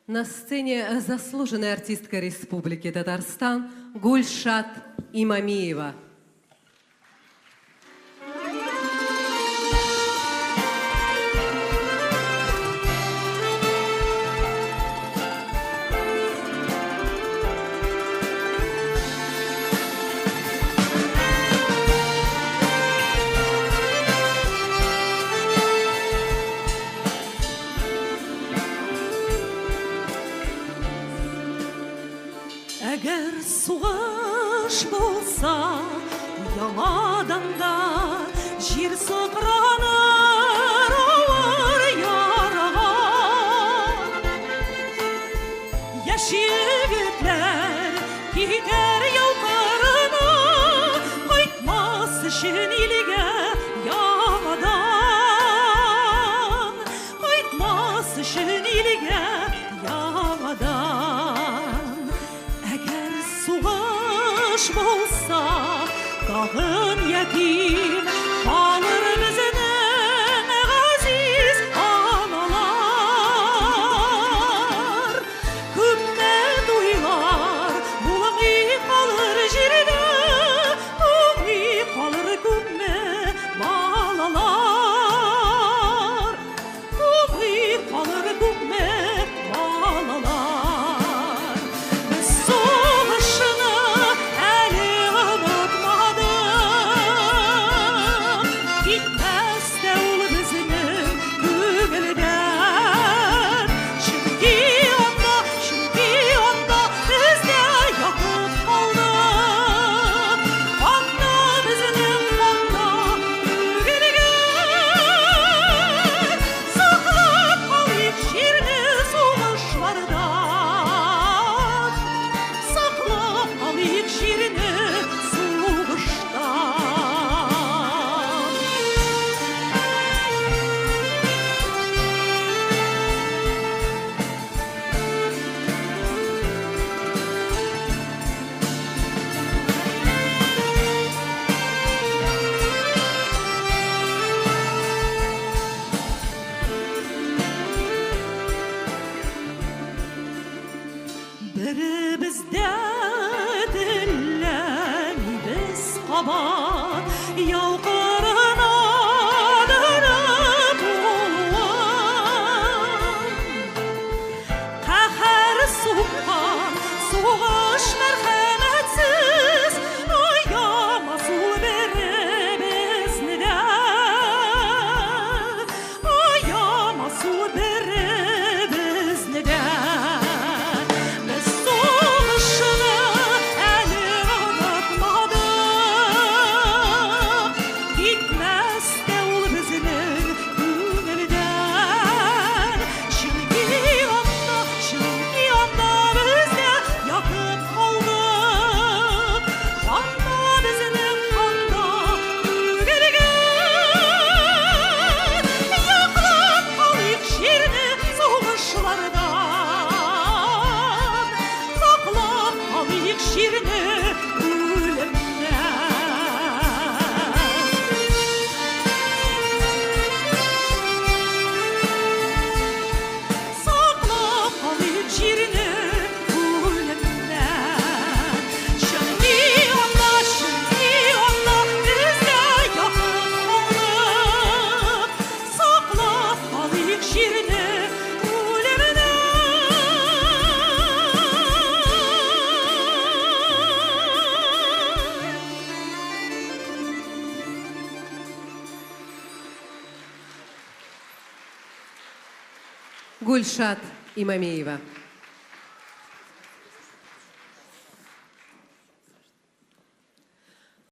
На сцене заслуженная артистка Республики Татарстан Гульшат Имамиева. Әгер суғыш болса, яладан да жер сықраныр ауыр яраға. Яшілгітлер кетер яуқарына, қайтмас үшін иліге яғадан. Қайтмас үшін иліге яғадан. Суғыш болса, тағын ятим қалыр бізінің ғазиз аналар. Күммет ойлар бұлыңи қалыр жерді, бұлыңи қалыр күмме балалар. Бұлыңи қалыр күмме балалар. Бірімізде ділләміз қабат, яуқырына дұрып олуан. Қәхәр суққан соғыш мәрхәмәтсіз, аямасу бірімізді де, аямасу бірімізді де. Гульшат Имамиева.